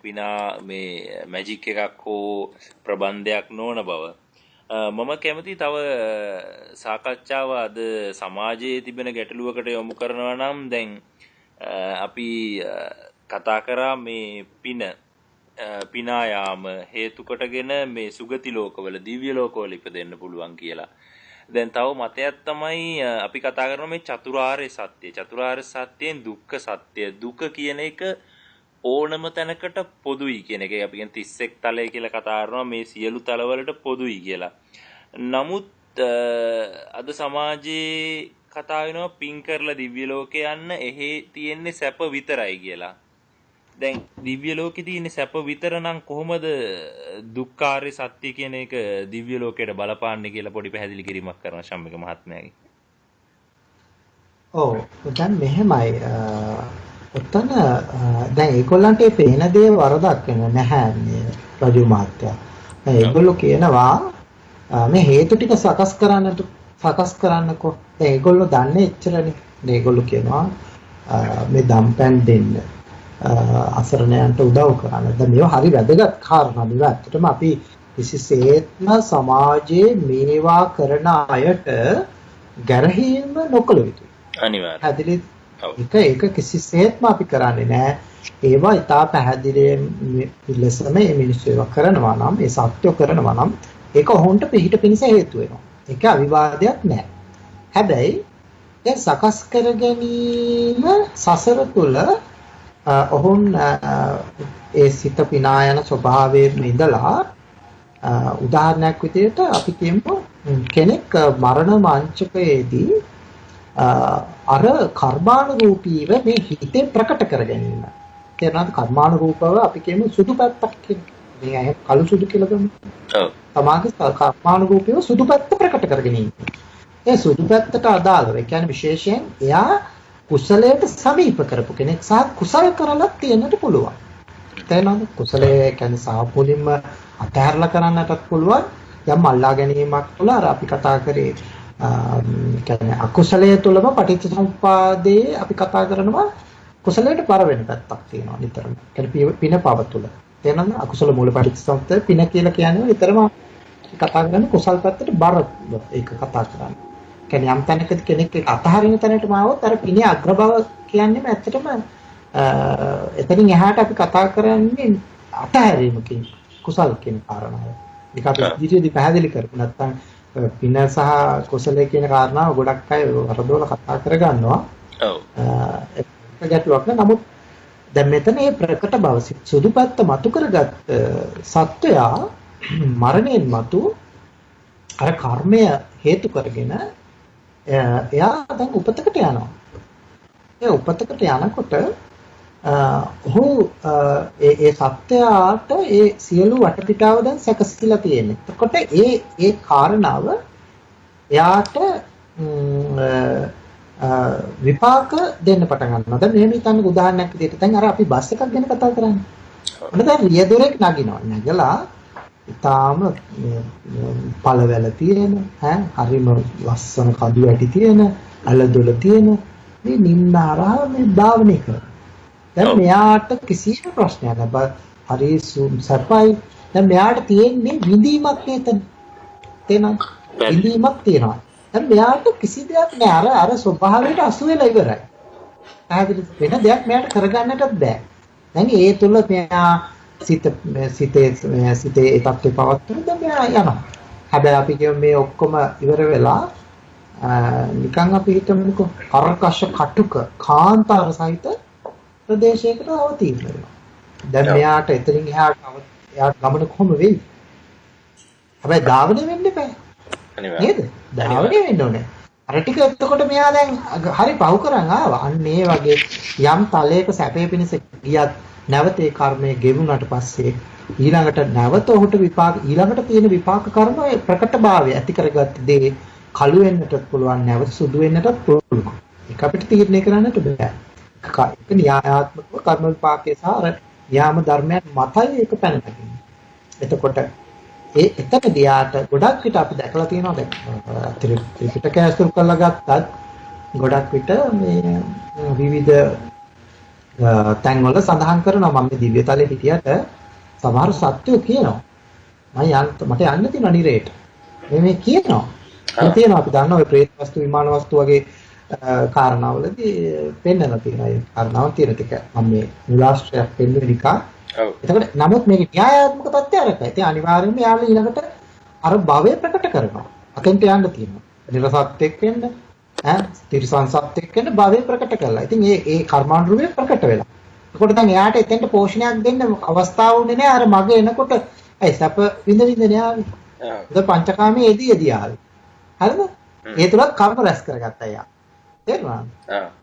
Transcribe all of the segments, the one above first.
විනා මේ මැජික් එකක් හෝ ප්‍රබන්ධයක් නොවන බව. මම කැමති තව සාකච්ඡාව අද සමාජයේ තිබෙන ගැටලුවකට යොමු කරනවා නම් දැන් අපි කතා කරා මේ පිනා යාම හේතු කොටගෙන මේ සුගති ලෝකවල දිව්‍ය ලෝකවල ඉපදෙන්න පුළුවන් කියලා. දැන් තව මතයක් තමයි අපි කතා කරන මේ චතුරාර්ය සත්‍ය. චතුරාර්ය සත්‍යයෙන් දුක්ඛ සත්‍ය. දුක කියන එක ඕනම තැනකට පොදුයි කියන එක. අපි කියන 31 තලය කියලා කතා කරනවා මේ සියලු තලවලට පොදුයි කියලා. නමුත් අද සමාජයේ කතා වෙනවා පින් කරලා දිව්‍ය ලෝකේ යන්න එහෙ තියෙන්නේ සැප විතරයි කියලා. දැන් දිව්‍ය ලෝකේ තියෙන්නේ සැප විතර නම් කොහොමද දුක්ඛාරය සත්‍ය කියන එක දිව්‍ය ලෝකයට බලපාන්නේ කියලා පොඩි පැහැදිලි කිරීමක් කරන ශම්මික මහත්මයාගේ. ඔව් දැන් මෙහෙමයි ඔතන දැන් ඒගොල්ලන්ට මේ පේන දේ වරදක් වෙන නැහැ මේ රජු මහත්තයා. දැන් ඒගොල්ලෝ කියනවා මේ හේතු ටික සකස් කරන්නකෝ. දැන් ඒගොල්ලෝ දන්නේ එච්චරනේ. දැන් ඒගොල්ලෝ කියනවා මේ දම්පැන් දෙන්න. අසරණයන්ට උදව් කරන්න. දැන් මේවා හරි වැදගත් කාරණා. මේවා ඇත්තටම අපි විශේෂයෙන්ම සමාජයේ මේවා කරන අයට ගැරහීම නොකළ යුතුයි. අනිවාර්යයෙන්. ඒක කිසිසේත්ම අපි කරන්නේ නැහැ. ඒවා ඉතා පැහැදිලිව ලෙසම මේ මිනිස්සු ඒවා කරනවා නම් ඒ සත්‍ය කරනවා නම් ඒක ඔවුන්ට පිහිට පිණිස හේතු වෙනවා. ඒක අවිවාදයක් නැහැ. හැබැයි දැන් සකස් කර ගැනීම සසර තුළ ඔවුන් ඒ සිත පිනා යන ස්වභාවයෙන් ඉඳලා උදාහරණයක් විදිහට අපි කියමු කෙනෙක් මරණ මංචකයේදී අර කර්මානුරූපීව මේ හිතේ ප්‍රකට කර ගැනීම. තේරෙනවද? කර්මානුරූපව අපි කියමු සුදු පැත්තක් කියන. මේ අය කළු සුදු කියලා ගමු. ඔව්. තමාගේ කර්මානුරූපීව සුදු පැත්ත ප්‍රකට කර ගැනීම. ඒ සුදු පැත්තට අදාළව ඒ කියන්නේ විශේෂයෙන් එයා කුසලයට සමීප කරපු කෙනෙක් සහ කුසල කරලා තියෙන්නට පුළුවන්. තේරෙනවද? කුසලයේ කියන්නේ සාපෝලින්ම අතහැරලා කරන්නටත් පුළුවන්. යම් අල්ලා ගැනීමක් තුළ අර අපි කතා කරේ කියන්නේ අකුසලයේ තුලම පටිච්චසමුප්පාදයේ අපි කතා කරනවා කුසලයට බර වෙන පැත්තක් තියෙනවා නිතරම. කියන්නේ පින පව තුල. තේරෙනවද? අකුසල මූල පටිච්චසමුප්පාද පින කියලා කියන්නේ නිතරම කතා කරන්නේ කුසල් පැත්තට බර ඒක කතා කරන්නේ. කියන්නේ යම් තැනකදී කෙනෙක් අතහරින තැනටම ආවොත් අර පිනේ අග්‍රභව කියන්නේම ඇත්තටම එතනින් එහාට අපි කතා කරන්නේ අතහැරීමකින් කුසල් කියන කාරණාව. ඒක අපි ඉදිරියේදී පැහැදිලි කරමු. නැත්නම් පින සහ කුසලයේ කියන කාරණාව ගොඩක් අය වරදොල කතා කරගන්නවා. ඔව්. ඒක ගැටලුවක් නෑ. නමුත් දැන් මෙතන මේ ප්‍රකට බව සුදු පැත්ත මතු කරගත් සත්වයා මරණයෙන් මතු අර කර්මය හේතු කරගෙන එයා දැන් උපතකට යනවා. ඒ උපතකට යනකොට ඔහු ඒ සත්‍යයට ඒ සියලු වටපිටාව දැන් සැකසීලා තියෙනවා. එතකොට ඒ කාරණාව එයාට විපාක දෙන්න පටන් ගන්නවා. දැන් මෙහෙම හිතන්න උදාහරණයක් විදිහට දැන් අර අපි බස් එකක් ගැන කතා කරන්නේ. මොකද දැන් රියදොරෙක් නගිනවා. නැගලා ඊටාම පළවැල තියෙන, හරිම ලස්සන කඳු ඇටි තියෙන, අලදොල තියෙන මේ නිම්නාරා මේ භාවනය කරනවා. දැන් මෙයාට කිසිම ප්‍රශ්නයක් නැහැ. හරි සර්පයි. දැන් මෙයාට තියෙන්නේ විඳීමක් නේතන. තේනවද? විඳීමක් තියෙනවා. දැන් මෙයාට කිසි දෙයක් නෑ. අර ස්වභාවයට අසු වෙලා ඉවරයි. පැහැදිලි වෙන දෙයක් මෙයාට කරගන්නටත් බෑ. දැන් ඒ තුල මෙයා සිතේ ඒ තත්ත්වේ පවත්වන දැන් මෙයා යනවා. හැබැයි අපි කියමු මේ ඔක්කොම ඉවර වෙලා නිකන් අපි හිතමුකෝ කරකශ කටුක කාන්තාර සහිත ප්‍රදේශයකට අවතීර්ණ වෙනවා. දැන් මෙයාට එතනින් එහාට ගමන කොහොම වෙයි? හැබැයි ධාවනය වෙන්න එපා. නේද? ධාවනය වෙන්න ඕනේ. අර ටික එතකොට මෙයා දැන් හරි පහු කරන් ආවා. අන්න ඒ වගේ යම් තලයක සැපේ පිණිස ගියත් නැවත ඒ කර්මය ගෙවුනට පස්සේ ඊළඟට නැවත ඔහුට විපාක ඊළඟට තියෙන විපාක කර්ම ප්‍රකටභාවය ඇති කරගත්ත දේ කළු වෙන්නටත් පුළුවන් නැවත සුදු වෙන්නටත් පුළුවන්. ඒක අපිට තීරණය කරන්නට බෑ. ඒක න්‍යායාත්මකව කර්ම විපාකයේ සහ අර යාම ධර්මයන් මතයි ඒක පැනනගන්නේ. එතකොට එතනදී යාට ගොඩක් විට අපි දැකලා තියෙනවා දැන් ත්‍රිපිටකය අසුර කරලා ගත්තත් ගොඩක් විට මේ විවිධ තැන්වල සඳහන් කරනවා මම දිව්‍ය තලයේ හිටියට සමහර සත්‍යෝ කියනවා මට යන්න තියෙන නිරේට මේ කියනවා ඒ තියෙනවා අපි දන්නවා ඔය ප්‍රේත වස්තු විමාන වස්තු වගේ කාරණාවලදී පෙන්වලා තියෙනවා ඒ කාරණාව තියෙන ටික මම මේ මුලාශ්‍රයක් පෙන්වන නිකා එතකොට නමුත් මේක න්‍යායාත්මක තත්ත්වය අරකයි ඉතින් අනිවාර්යයෙන්ම යාළුවා ඊළඟට අර භවය ප්‍රකට කරනවා අතෙන්ට යන්න තියෙනවා නිරසත් එක්කෙන්න තිරිසන් සත්ත්වෙක් වෙන භවය ප්‍රකට කළා. ඉතින් ඒ කර්මානුරූපය ප්‍රකට වෙලා. එතකොට දැන් එයාට එතෙන්ට පෝෂණයක් දෙන්න අවස්ථාව උනේ නැහැ. අර මගේ එනකොට ඒ සැප විඳ නේ ආවේ. ඒක පංචකාමයේ එදී ආවේ. හරිද? ඒ තුලත් කර්ම රැස් කරගත්තා එයා. තේරුණාද?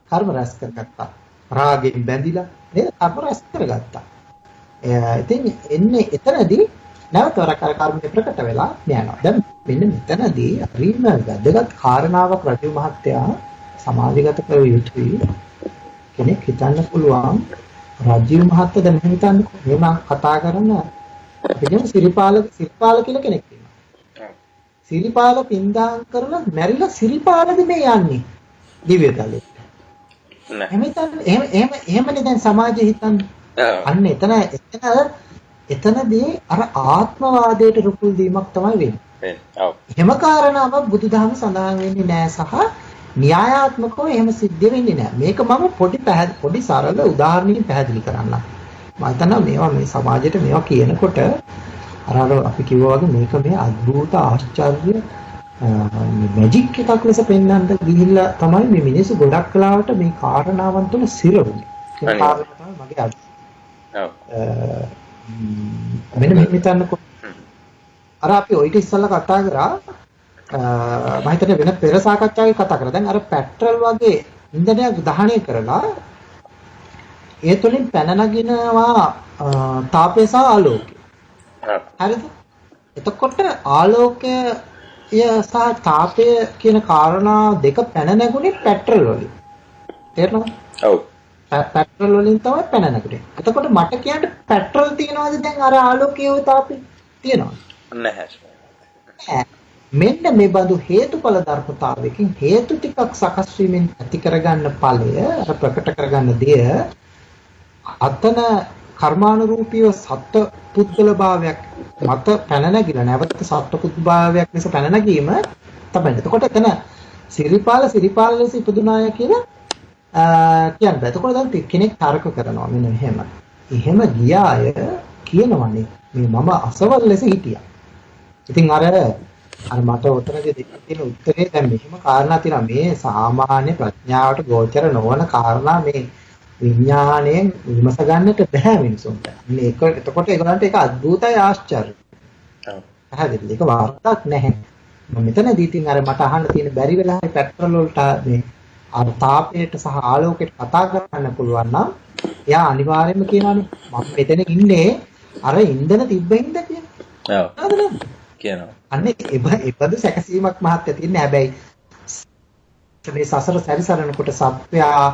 කර්ම රැස් කරගත්තා. රාගෙන් බැඳිලා නේද? කර්ම රැස් කරගත්තා. ඉතින් එන්නේ එතනදී නැවත වර කර්මයේ ප්‍රකට වෙලා යනවා. දැන් මෙන්න මෙතනදී හරිම වැදගත් කාරණාවක් රජු මහත්තයා සමාජගත කර යුතුයි. කෙනෙක් හිතන්න පුළුවන් රජු මහත්තයා දැන් හිතන්නකෝ මම කතා කරන අපිට සිරිපාල කියලා කෙනෙක් ඉන්නවා. සිරිපාල පින්දාම් කරලා මැරිලා සිරිපාලද මේ යන්නේ දිව්‍ය තලෙට. එහෙමනේ දැන් සමාජය හිතන්නේ. අන්න එතනදී අර ආත්මවාදයට රුකුල් දීමක් තමයි වෙන්නේ. එහෙම කාරණාවක් බුදුදහම සඳහන් වෙන්නේ නැහැ සහ න්‍යායාත්මකව එහෙම සිද්ධ වෙන්නේ නැහැ. මේක මම පොඩි සරල උදාහරණකින් පැහැදිලි කරන්නම්. මම හිතනවා මේවා මේ සමාජයට මේවා කියනකොට අර අපි කිව්වා වගේ මේක මේ අద్భుත ආශ්චර්ය මැජික් එකක් ලෙස පෙන්වන්න ගිහිල්ලා තමයි මේ මිනිස්සු ගොඩක් කලාවට මේ කාරණාවන් තුළ සිරවුනේ. ඒ කාරණා තමයි මගේ අද. මෙන්න මෙහෙම හිතන්නකෝ. අර අපි ඔය ටික ඉස්සල්ලා කතා කරා මම හිතන්නේ වෙන පෙර සාකච්ඡාවක කතා කරා. දැන් අර පෙට්‍රල් වගේ ඉන්ධනයක් දහනය කරලා ඒ තුලින් පැන නගිනවා තාපය සහ ආලෝකය. හරිද? එතකොට ආලෝකය සහ තාපය කියන කාරණා දෙක පැන නැගුණේ පෙට්‍රල් වලින්. තේරෙනවද? ඔව්. පෙට්‍රල් වලින් තමයි පැන නැගුණේ. එතකොට මට කියන්න පෙට්‍රල් තියනවාද දැන් අර ආලෝකයේ තාපය තියනවද? නැහැ. මෙන්න මේ බඳු හේතුඵල ධර්මතාවයකින් හේතු ටිකක් සකස් වීමෙන් ඇති කරගන්න ඵලය අර ප්‍රකට කරගන්න දෙය අතන කර්මානුරූපීව සත්ත්ව පුද්ගල භාවයක් මත පැන නැගිලා නැවත සත්ත්ව පුද්ගල භාවයක් ලෙස පැන නැගීම තමයි. එතකොට එතන සිරිපාල ලෙස ඉපදුනාය කියලා කියන්නේ. එතකොට දැන් කෙනෙක් තර්ක කරනවා මෙන්න මෙහෙම. එහෙම ගියාය කියනවනේ මේ මම අසවල් ලෙස හිටියා. ඉතින් අර මට උත්තරේ දෙන්න තියෙන උත්තරේ දැන් මෙහෙම කාරණා තියෙනවා. මේ සාමාන්‍ය ප්‍රඥාවට ගෝචර නොවන කාරණා මේ විඥාණයෙන් විමස ගන්නට බෑ මිනිසුන්ට. මේක එතකොට ඒගොල්ලන්ට ඒක අద్భుතයි ආශ්චර්යයි. පැහැදිලිද? ඒක වාර්තාවක් නැහැ. මම මෙතනදී ඉතින් අර මට අහන්න තියෙන බැරි වෙලාවේ පෙට්‍රල් වලට මේ අර තාපයට සහ ආලෝකයට කතා කරන්න පුළුවන් නම් එයා අනිවාර්යයෙන්ම කියනවානේ මම මෙතන ඉන්නේ අර ඉන්ධන තිබ්බින්ද කියලා. ඔව්. කියනවා. අන්නේ ඒබඳු සැකසීමක් මහත්ය තියෙන්නේ. හැබැයි මේ සසර සැරිසරනකොට සත්‍යා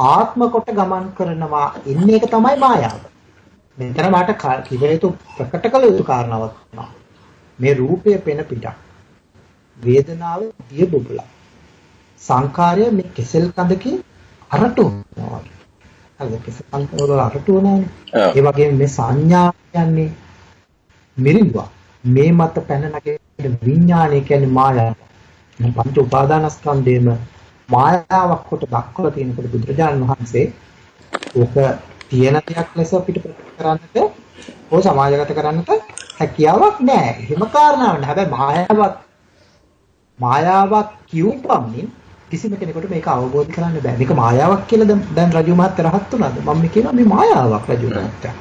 ආත්ම කොට ගමන් කරනවා ඉන්නේ එක තමයි මායාව. මෙතන මාට කිව යුතු ප්‍රකට කළ යුතු කාරණාවක් තියෙනවා. මේ රූපය පෙන පිටක්. වේදනාව දිය බුබුලක්. සංඛාරය මේ කෙසෙල් කඳකින් අරටු වෙනවා. හරිද? කෙසෙල් කඳ වල අරටු වෙනවානේ. ඒ වගේම මේ සංඥා කියන්නේ මිරිඟුවක්. මේ මත පැන නැගෙන විඥානය කියන්නේ මායාව. මේ පංච උපාදානස්කන්ධයේම මායාවක් කොට දක්වලා තියෙනකොට බුදුරජාණන් වහන්සේ ඕක තියෙන දෙයක් ලෙස අපිට ප්‍රකට කරන්නට ඕ සමාජගත කරන්නට හැකියාවක් නැහැ. එහෙම කාරණාවක් නෑ. හැබැයි මායාවක් කියුම්පම්මින් කිසිම කෙනෙකුට මේක අවබෝධ කරන්න බෑ. මේක මායාවක් කියලා දැන් රජු මහත්තයා රහත් වුණාද? මම කියනවා මේ මායාවක් රජු මහත්තයා.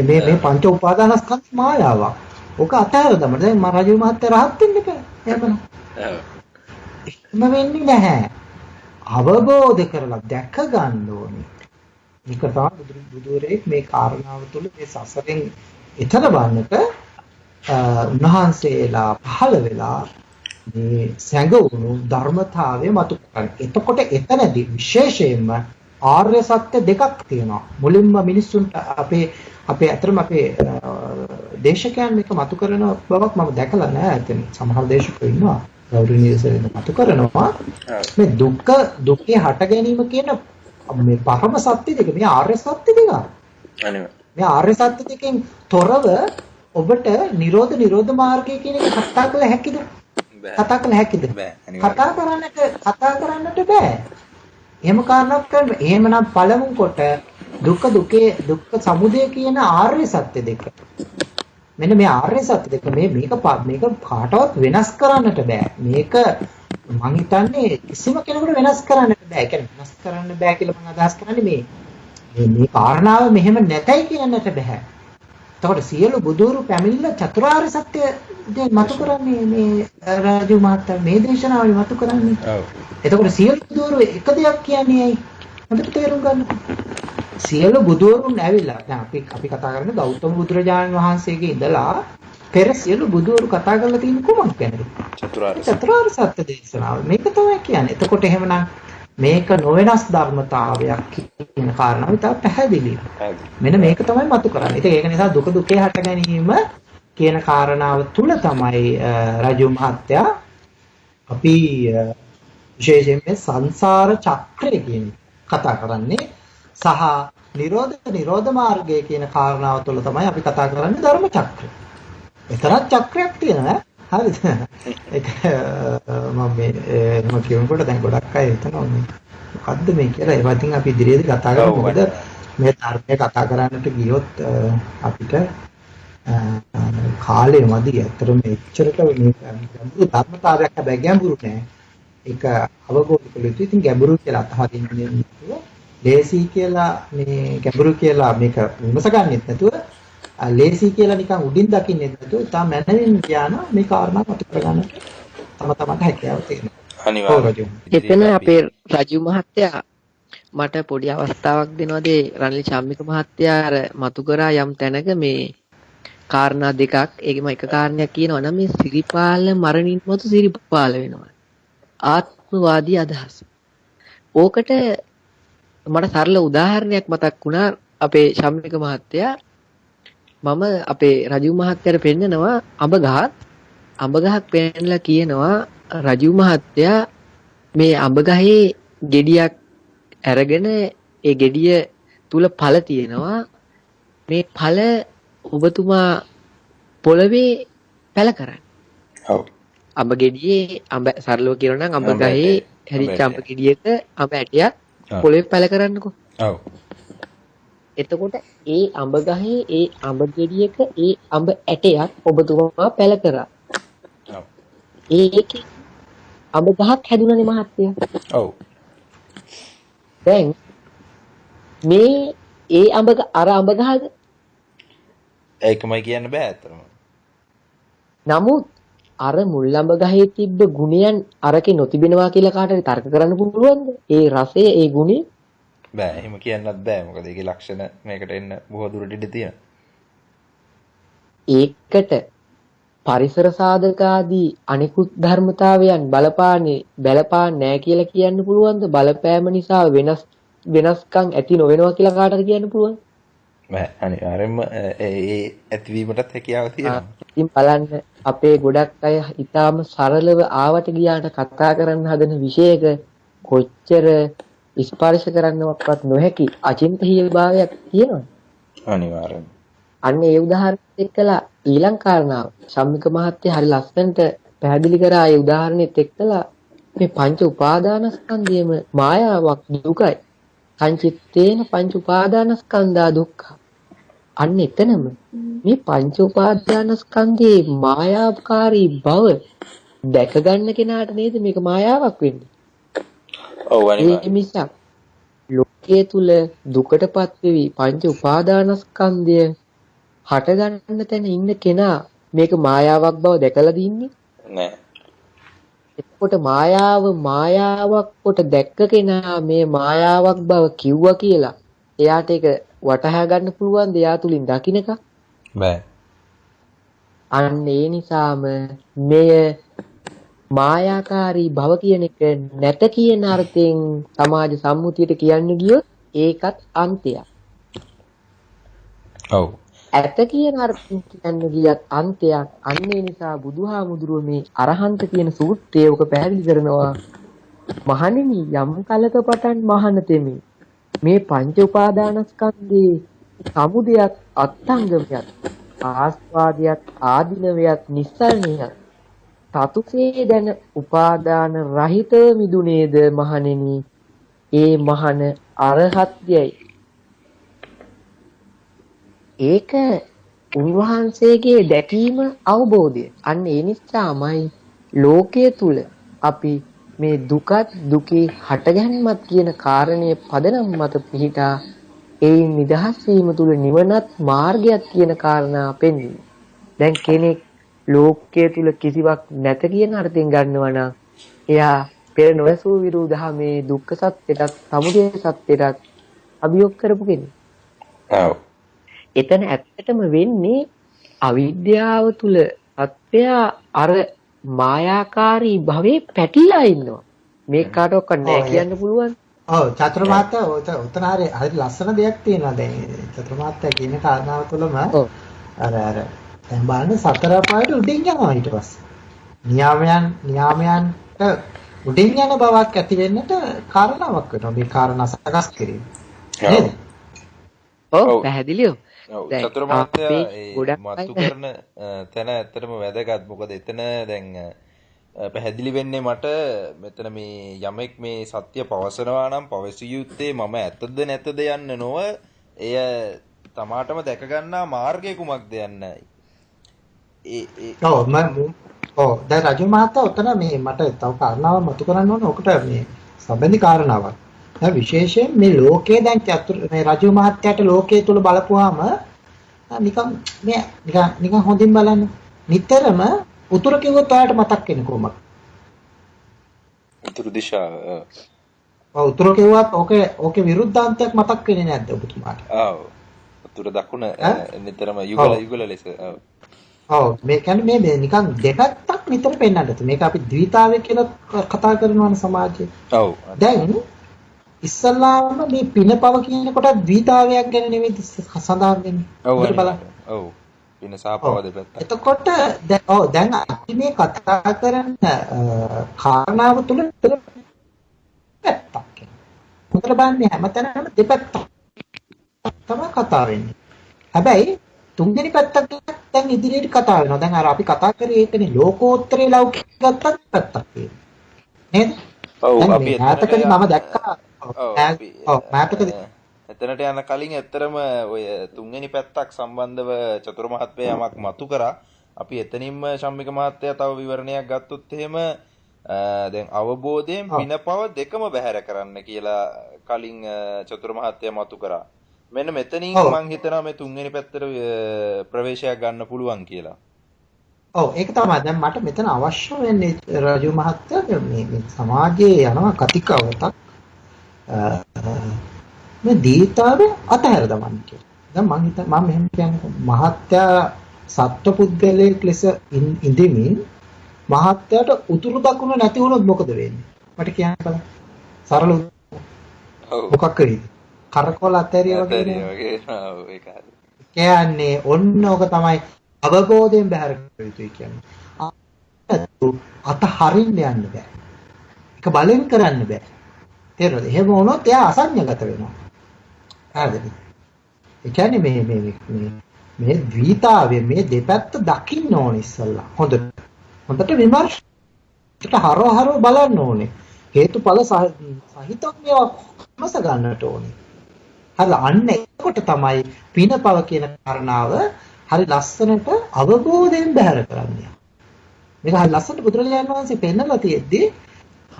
මේ පංච උපාදානස්කන්ධ මායාවක්. ඕක අතහැර දමන්න. දැන් මම රජු මහත්තයා රහත් වෙන්න බෑ. එහෙමනම්. එහෙම වෙන්නේ නැහැ. අවබෝධ කරලා දැක ගන්න ඕනේ. මේක තමයි බුදුරෙක් මේ කාරණාව තුළ මේ සසරෙන් එතර වන්නට උන්වහන්සේලා පහළ වෙලා මේ සැඟවුණු ධර්මතාවය මතු කරන්නේ. එතකොට එතනදී විශේෂයෙන්ම ආර්ය සත්‍ය දෙකක් තියෙනවා. මුලින්ම මිනිස්සුන්ට අපේ අතරම අපේ දේශකයන් මේක මතු කරන බවක් මම දැකලා නැහැ. එතන සමහර දේශකයෝ ඉන්නවා. ගෞරවනීය සෙල්ලම මතු කරනවා මේ දුක්ඛේ හට ගැනීම කියන මේ පරම සත්‍ය දෙක මේ ආර්ය සත්‍ය දෙක. අනේ මේ ආර්ය සත්‍ය දෙකෙන් තොරව ඔබට නිරෝධ මාර්ගය කියන එක කතා කළ හැකිද? කතා කළ හැකිද? කතා කරන්නට බෑ. එහෙම කාරණාවක් කරන්න. එහෙමනම් පළමු කොට දුක්ඛ සමුදය කියන ආර්ය සත්‍ය දෙක. මෙන්න මේ ආර්ය සත්‍ය දෙක මේක කාටවත් වෙනස් කරන්නට බෑ. මේක මං හිතන්නේ කිසිම කෙනෙකුට වෙනස් කරන්නට බෑ. ඒ කියන්නේ වෙනස් කරන්න බෑ කියලා මම අදහස් කරන්නේ මේ කාරණාව මෙහෙම නැතයි කියන්නට බෑ. එතකොට සියලු බුදුරු පැමිණිලා චතුරාර්ය සත්‍ය දැන් මතු කරන්නේ මේ රාජු මහත්තයා මේ දේශනාවලින් මතු කරන්නේ. ඔව්. එතකොට සියලු බුදුරු එක දෙයක් කියන්නේ ඇයි? හොඳට තේරුම් ගන්න. සියලු බුදුරුන් ඇවිල්ලා දැන් අපි කතා කරන්නේ ගෞතම බුදුරජාණන් වහන්සේගේ ඉඳලා පෙර සියලු බුදුරු කතා කරලා තියෙන කොහොමද කියන්නේ? චතුරාර්ය සත්‍ය දේශනාව. මේක තමයි කියන්නේ. එතකොට එහෙමනම් මේක නොවෙනස් ධර්මතාවයක් කියන කාරණාව ඉතාල පැහැදිලියි. මෙන්න මේක තමයි මතු කරන්නේ. ඉතින් ඒක නිසා දුක දුකේ හට ගැනීම කියන කාරණාව තුල තමයි රජු මහත්තයා අපි විශේෂයෙන්ම සංසාර චක්‍රය කියන කතා කරන්නේ සහ නිරෝධ මාර්ගය කියන කාරණාව තුළ තමයි අපි කතා කරන්නේ ධර්ම චක්‍රය. ඒතරක් චක්‍රයක් තියෙනවා. හරිද? ඒක මම කියනකොට දැන් ගොඩක් අය හිතනවා මොකද්ද මේ කියලා. ඒවා ඉතින් අපි ඉදිරියේදී කතා කරමු. මොකද මේ ධර්මයේ කතා කරන්නට ගියොත් අපිට කාලය මදි. ඇත්තටම මෙච්චරට මේ ගැඹුරු ධර්මතාවයක් හැබැයි ගැඹුරු නෑ. ඒක අවබෝධ කළ යුතුයි. ඉතින් ගැඹුරු කියලා අතහරින්නේ නෙවෙයි. ලේසි කියලා මේ ගැඹුරු කියලා මේක විමස ගන්නෙත් නැතුව ලේසි කියලා නිකන් උඩින් දකින්නෙත් නැතුව තා මනමින් ඥාන මේ කාරණා මත කරගන්නට තමන්ට හැකියාව තියෙනවා. අනිවාර්යයෙන්. එතන අපේ රජු මහත්තයා මට පොඩි අවස්ථාවක් දෙනවාද රනිල් චම්මික මහත්තයා අර මතු කරා යම් තැනක මේ කාරණා දෙකක් ඒකම එක කාරණයක් කියනවා නම් මේ සිරිපාල මරණින් මතු සිරිපාල වෙනවා. ආත්මවාදී අදහස. ඕකට මට සරල උදාහරණයක් මතක් වුණා අපේ චම්මික මහත්තයා මම අපේ රජු මහත්තයාට පෙන්නනවා අඹ ගහක් පෙන්නලා කියනවා රජු මහත්තයා මේ අඹ ගහේ ගෙඩියක් අරගෙන ඒ ගෙඩිය තුල පළ තියෙනවා මේ පළ ඔබතුමා පොළවේ පැල කරන්න. ඔව්. අඹ ගෙඩියේ අඹ සරලව කියනවා නම් අඹ ගහේ හැරිච්ච අඹ ගෙඩියක අඹ ඇටයක් පොළවේ පැල කරන්නකෝ. ඔව්. එතකොට ඒ අඹ ගහේ ඒ අඹ ගෙඩියක ඒ අඹ ඇටයක් ඔබතුමා පැල කරා. ඔව්. ඒකේ අඹ ගහක් හැදුණනේ මහත්තයා. ඔව්. දැන් මේ ඒ අඹ ගහද? ඒකමයි කියන්න බෑ අතරම. නමුත් අර මුල් අඹ ගහේ තිබ්බ ගුණයන් අරකේ නොතිබෙනවා කියලා කාටද තර්ක කරන්න පුළුවන්ද? ඒ රසය ඒ ගුණය බෑ එහෙම කියන්නත් බෑ. මොකද ඒකේ ලක්ෂණ මේකට එන්න බොහෝ දුරට ඉඩ තියෙනවා. ඒකට පරිසර සාධක ආදී අනිකුත් ධර්මතාවයන් බලපාන්නේ නැහැ කියලා කියන්න පුළුවන්ද? බලපෑම නිසා වෙනස්කම් ඇති නොවෙනවා කියලා කාටද කියන්න පුළුවන්? බෑ අනිවාර්යෙන්ම ඒ ඇතිවීමටත් හැකියාව තියෙනවා. ඉතින් බලන්න අපේ ගොඩක් අය ඊටාම සරලව ආවට ගියාට කතා කරන්න හදන විෂයක කොච්චර ස්පර්ශ කරන්නවත් නොහැකි අචින්තහීය භාවයක් තියෙනවා. අනිවාර්යෙන්ම. අන්න ඒ උදාහරණෙත් එක්කලා ඊළඟ කාරණාව සම්මික මහත්තයා හරි ලස්සනට පැහැදිලි කරා. ඒ උදාහරණෙත් එක්කලා මේ පංච උපාදානස්කන්ධයම මායාවක් දුකයි. සංචිත්තේන පංච උපාදානස්කන්ධා දුක්ඛ. අන්න එතනම මේ පංච උපාදානස්කන්ධේ මායාකාරී බව දැක ගන්න කෙනාට නේද මේක මායාවක් වෙන්නේ. ඔව් අනිවාර්යයෙන්. ඒ නිසා ලෝකයේ තුල දුකටපත් වෙවි පංච උපාදානස්කන්ධය හට ගන්න තැන ඉන්න කෙනා මේක මායාවක් බව දැකලා දින්නේ නෑ. එතකොට මායාවක් කොට දැක්ක කෙනා මේ මායාවක් බව කිව්වා කියලා එයාට ඒක වටහා ගන්න පුළුවන් ද එයා තුලින් දකින්නක බෑ. අන්න ඒ නිසාම මෙය මායාකාරී භව කියන එක නැත කියන අර්ථයෙන් සමාජ සම්මුතියට කියන්න ගියොත් ඒකත් අන්තයක්. ඔව්. ඇත කියන අර්ථයෙන් කියන්න ගියත් අන්තයක්. අන්න ඒ නිසා බුදුහාමුදුරුව මේ අරහන්ත කියන සූත්‍රයේ ඔක පැහැදිලි කරනවා. මහණෙනි යම් කලක පටන් මහණ තෙමි. මේ පංච උපාදානස්කන්ධේ සමුදයත් අත්ංගමයත් ආස්වාදයක් ආධිනවයක් නිස්සරණයක් තතුසේ දැන උපාදාන රහිත මිදුනේද මහණෙනි ඒ මහණ අරහත්යයි. ඒක උන්වහන්සේගේ දැකීම අවබෝධය. අන්න ඒ නිසාමයි ලෝකයේ තුල අපි මේ දුකත් දුකේ හටගැන්මත් කියන කාරණය පදනම් මත පිහිටා ඒ නිදහස් වීම තුල නිවනත් මාර්ගයක් කියන කාරණා පෙන්වන්නේ. දැන් කෙනෙක් ලෝකයේ තුල කිසිවක් නැත කියන අර්ථයෙන් ගන්නවා නම් එයා පෙර නොඇසූ විරුද්ධහමේ දුක්ඛ සත්‍යයටත් සමුදය සත්‍යයටත් අභියෝග කරපු කෙනෙක්. ඔව්. එතන ඇත්තටම වෙන්නේ අවිද්‍යාව තුල සත්‍යය අර මායාකාරී භවයේ පැටලලා ඉන්නවා. මේක කාටවත් නැහැ කියන්න පුළුවන්. ඔව් චතුර මහත්තයා උතන හරි ලස්සන දෙයක් තියෙනවා දැන් චතුර මහත්තයා කියන කාරණාව තුළම අර දැන් බලන්න සතර පායට උඩින් යනවා ඊට පස්සේ. නියාමයන්ට උඩින් යන බවක් ඇති වෙන්නට කාරණාවක් වෙනවා. මේ කාරණා සකස් කිරීම. නේද? ඔව් පැහැදිලිව. ඔව් චතුර මහත්තයා ඒ මතු කරන තැන ඇත්තටම වැදගත්. මොකද එතන දැන් පැහැදිලි වෙන්නේ මට මෙතන මේ යමෙක් මේ සත්‍ය පවසනවා නම් පවසිය යුත්තේ මම ඇත්තද නැතද යන්න නොව එය තමාටම දැක ගන්නා මාර්ගය කුමක්ද යන්නයි. ඔව් දැන් රජු මහත්තයා උතන මේ මට තව කාරණාවක් මතු කරන්න ඕනේ. ඔකට මේ සම්බන්ධි කාරණාවක්. විශේෂයෙන් මේ ලෝකයේ දැන් මේ රජු මහත්තයාට ලෝකයේ තුල බලපුවාම නිකන් හොඳින් බලන්න. නිතරම උතුර කිව්වොත් ඔයාලට මතක් වෙන්නේ කොහොමද? උතුරු දිශාව. ඔව් උතුර කිව්වත් ඕකේ විරුද්ධාන්තයක් මතක් වෙන්නේ නැද්ද ඔබතුමාට? ඔව්. උතුර දකුණ නිතරම යුගල ලෙස. ඔව්. ඔව් මේ කියන්නේ මේ නිකන් දෙපැත්තක් නිතර පෙන්වන්නත්. මේක අපි ද්විතාවය කියලා කතා කරනවානේ සමාජයේ. ඔව්. දැන් ඉස්සල්ලාම මේ පිනපව කියනකොට ද්විතාවයක් ගැන නෙමෙයි සඳහන් වෙන්නේ. ඔව් බලන්න. ඔව්. පින සහ පව දෙපැත්ත. එතකොට දැන් අපි මේ කතා කරන කාරණාව තුළ පැත්තක්. මොකද බලන්නේ හැමතැනම දෙපැත්තක් තමයි කතා වෙන්නේ. හැබැයි තුන්වෙනි පැත්තක් දැන් ඉදිරියට කතා වෙනවා. දැන් අර අපි කතා කරේ ඒකනේ ලෝකෝත්තරේ ලෞකික ගත්තත් පැත්තක් නේද? ඔව් අපි එතනදී මම දැක්කා. ඔව් මාතකදී එතනට යන කලින් ඇත්තරම ඔය තුන්වෙනි පැත්තක් සම්බන්ධව චතුර මහත්මයා යමක් මතු කරා. අපි එතනින්ම ශම්මික මහත්තයා තව විවරණයක් ගත්තොත් එහෙම දැන් අවබෝධයෙන් පිනපව දෙකම බැහැර කරන්න කියලා කලින් චතුර මහත්තයා මතු කරා. මෙන්න මෙතනින් මම හිතනවා මේ තුන්වෙනි පැත්තට ප්‍රවේශයක් ගන්න පුළුවන් කියලා. ඔව් ඒක තමයි දැන් මට මෙතන අවශ්‍ය වෙන්නේ රජු මහත්තයා මේ සමාජයේ යනවා කතිකාවතක් මේ දීතාවේ අතහැර දමන්න කියලා. දැන් මම මෙහෙම කියන්නේ මහත්තයා සත්වපුද්ගලයෙක් ලෙස ඉඳිමින් මහත්තයාට උතුරු දකුණ නැති වුණොත් මොකද වෙන්නේ? මට කියන්න බලන්න. සරල මොකක් කරේද? කරකොල අතහැරිය වගේ නේද? ඔව් ඒක හරි. කියන්නේ ඔන්න ඕක තමයි අවබෝධයෙන් බහැර කර යුතුයි කියන්නේ. අත හරින්න යන්න බෑ. ඒක බලෙන් කරන්න බෑ. තේරෙනවද? එහෙම වුණොත් එයා අසඤ්ඤගත වෙනවා. හරිද? ඒ කියන්නේ මේ ද්විතාවය මේ දෙපැත්ත දකින්න ඕනේ ඉස්සල්ලා. හොඳට විමර්ශනයට හරව බලන්න ඕනේ. හේතුඵල සහිතව මේවා මස ගන්නට ඕනේ. හරි අන්න එතකොට තමයි පිනපව කියන කාරණාව හරි ලස්සනට අවබෝධයෙන් බැහැර කරන්නේ. මේක හරි ලස්සනට බුදුරජාණන් වහන්සේ පෙන්නලා තියෙද්දී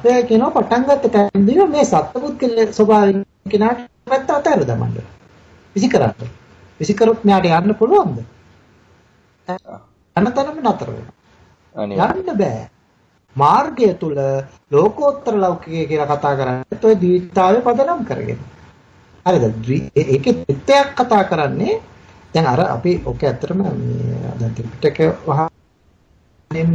ඒ කියනවා පටන් ගත්ත තැනදී මේ සත්පුද්ගල ස්වභාවයෙන් කෙනාට පැත්ත අතහැර දමන්න. විසිකරන්න. විසිකරොත් මෙයාට යන්න පුළුවන්ද? අනතරම නතර වෙනවා. යන්න බෑ. මාර්ගය තුල ලෝකෝත්තර ලෞකිකය කියලා කතා කරන්නේ ඔය ද්විතාවය පදනම් කරගෙන. හරිද? ඒකේ පිටයක් කතා කරන්නේ දැන් අර අපි ඔක ඇත්තටම මේ දැන් ත්‍රිපිටක වහනෙම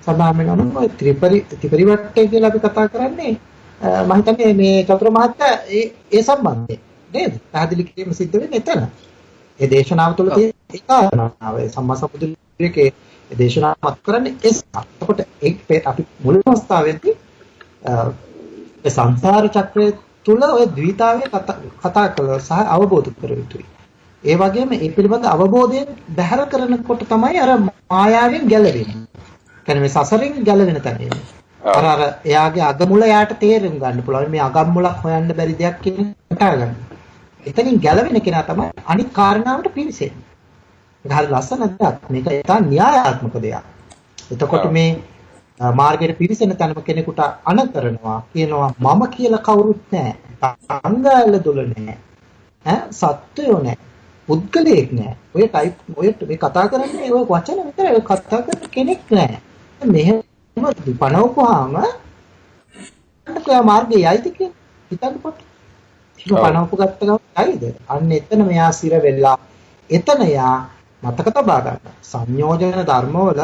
සඳහන් වෙනවා ඔය ත්‍රිපරිවට්ටය කියලා අපි කතා කරන්නේ මම හිතන්නේ මේ චතුර මහත්තයා ඒ සම්බන්ධයෙන් නේද? පැහැදිලි කිරීම සිද්ධ වෙන්නේ එතන. ඒ දේශනාව තුළ තියෙන ඒ කාරණාව සම්මා සම්බුදුරේ දේශනාවක් කරන්නේ එතකොට අපි මුල් අවස්ථාවේදී සංසාර චක්‍රය තුල ඔය ද්විතාවය කතා කළා සහ අවබෝධ කර යුතුයි. ඒ වගේම මේ පිළිබඳ අවබෝධයෙන් බැහැර කරනකොට තමයි අර මායාවෙන් ගැලවෙන්නේ. කියන්නේ මේ සසරින් ගැලවෙන තැන එන්නේ. අර එයාගේ අගමුල යාට තේරුම් ගන්න පුළුවන්. මේ අගමුලක් හොයන්න බැරි දෙයක් කියන කතා ගන්න. එතනින් ගැලවෙන කෙනා තමයි අනිත් කාරණාවට පිවිසෙන්නේ. ඒක හරි ලස්සන දෙයක්. මේක ඉතා න්‍යායාත්මක දෙයක්. එතකොට මේ මාර්ගයට පිවිසෙන තැනම කෙනෙකුට අනතරනවා කියනවා මම කියලා කවුරුත් නැහැ. අංගාල දොල නැහැ. සත්‍යෝ නැහැ. පුද්ගලයෙක් නැහැ. ඔය මේ කතා කරන්නේ ඔය වචන විතරයි. ඔය කතා කරන කෙනෙක් නැහැ. මෙහෙම පණවපුවාම අන්තකයා මාර්ගයේ යයිද කියලා හිතන්නකොට. ඒක පණවපු ගත්ත ගමන් යයිද? අන්න එතන මෙයා සිර වෙලා එතන යා මතක තබා ගන්න. සංයෝජන ධර්මවල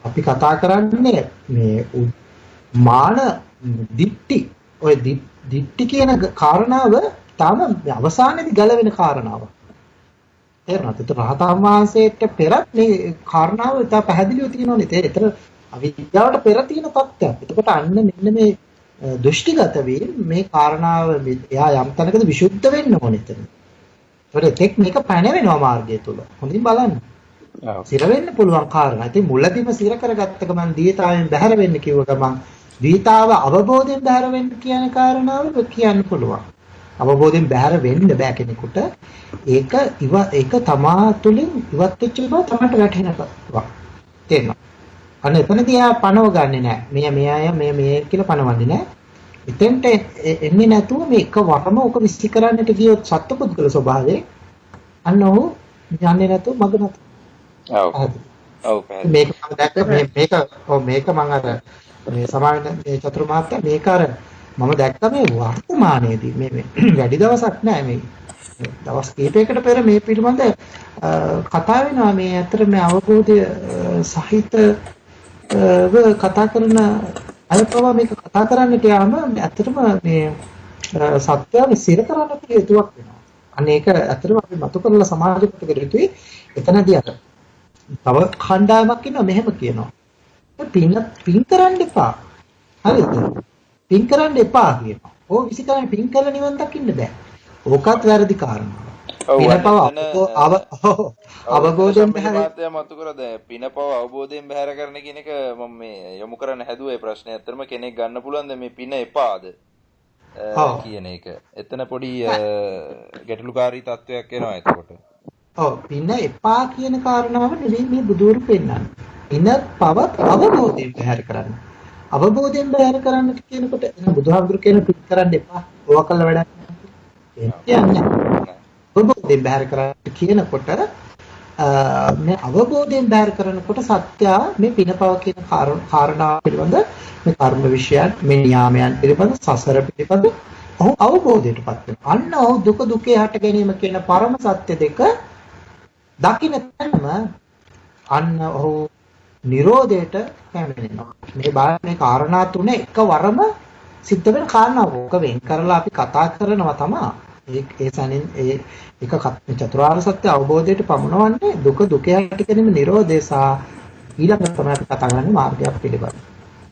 අපි කතා කරන්නේ මේ මාන දිට්ටි. ඔය දිට්ටි කියන කාරණාව තාම අවසානයේදී ගැලවෙන කාරණාවක්. තේරුණාද? ඒත් රහතන් වහන්සේට පෙරත් මේ කාරණාව ඉතා පැහැදිලිව තියෙනවනේ. ඒතර අවිද්‍යාවට පෙර තියෙන තත්ත්වයක්. එතකොට අන්න මෙන්න මේ දෘෂ්ටිගත වීම මේ කාරණාව එයා යම් තැනකද විසුද්ධ වෙන්න ඕනේ එතන. ඒතකොට එතෙක් මේක පැනවෙනවා මාර්ගය තුල. හොඳින් බලන්න. සිර වෙන්න පුළුවන් කාරණා. ඉතින් මුලදීම සිර කරගත්ත ගමන් දීතාවෙන් බැහැර වෙන්න කිව්ව ගමන් දීතාව අවබෝධයෙන් බැහැර වෙන්න කියන කාරණාව කියන්න පුළුවන්. අවබෝධයෙන් බැහැර වෙන්න බෑ කෙනෙකුට. ඒක තමා තුළින් ඉවත් වෙච්ච බව තමයි වැටහෙනවා. තේරෙනවා. අන්න එතනදී ආ පණව ගන්නෙ නෑ. මේ කියලා පණවන්නේ නෑ. එතෙන්ට එන්නේ නැතුව මේ එක වරම ඔක විශ්ි කරන්නට ගියොත් සත්පුද්ගල ස්වභාවයෙන් අන්න ඔහු යන්නේ නැතුව මග නැතුව. මේක මම දැක්ක මේක මම අර මේ සමාවෙන මේ චතුරු මහත්තයා මේක අර මම දැක්ක මේ වර්තමානයේදී මේ වැඩි දවසක් නෑ මේ දවස් කීපයකට පෙර මේ පිළිබඳ කතා වෙනවා මේ අතර මේ අවබෝධය සහිතව කතා කරන අය පවා මේක කතා කරන්නට යාම ඇත්තටම මේ සත්‍යව සිර කරන්නට හේතුවක් වෙනවා. අනේක ඇත්තටම අපි මතු කරලා සමාජගත කර යුතුයි. එතනදී අර තව කණ්ඩායමක් ඉන්නවා මෙහෙම කියනවා. පින් කරන්න එපා. හරිද? පින් කරන්න එපා කියනවා. ඕ විසිකරන්නේ පින් කරලා නිවන් දකින්න බෑ. ඕකත් වැරදි කාරණාවක්. අවබෝධයෙන් බහැර මතු කරද පිනපව අවබෝධයෙන් බහැර කරන කියන එක මම මේ යොමු කරන්න හැදුවේ ප්‍රශ්නේ. ඇත්තටම කෙනෙක් ගන්න පුළුවන්ද මේ පින එපාද කියන එක. එතන පොඩි ගැටලුකාරී තත්වයක් එනවා එතකොට. ඔව් පින එපා කියන කාරණාව නෙවෙයි මේ බුදුරු පෙන්නන්නේ. පින පව අවබෝධයෙන් බහැර කරන්න. අවබෝධයෙන් බහැර කරන්න කියනකොට එන බුදුහාමුදුරු කියන පිට කරන්න එපා. ඕවා කළා වැඩක් නැහැ. කියන්නේ අවබෝධයෙන් බහැර කරන්න කියනකොට මේ අවබෝධයෙන් බහැර කරනකොට සත්‍ය මේ පිනපව කියන කාරණා පිළිබඳ මේ කර්ම විශ්යන් මේ න්යාමයන් පිළිබඳ සසර පිළිබඳ ඔහු අවබෝධයටපත් වෙනවා. අන්න ඔහු දුක දුකේ හට ගැනීම කියන පරම සත්‍ය දෙක දකින්න තැනම අන්න ඔහු නිරෝධයට පැමිණෙනවා. මේ කාරණා තුන එකවරම සිද්ධ වෙන කාරණා. ඕක වෙන් කරලා අපි කතා කරනවා තමයි. ඒ සැනින් ඒක චතුරාර්ය සත්‍ය අවබෝධයට පමුණවන්නේ දුක දුකේ හට ගැනීම නිරෝධය සහ ඊළඟට තමයි අපි කතා කරන්නේ මාර්ගයක් පිළිබඳව.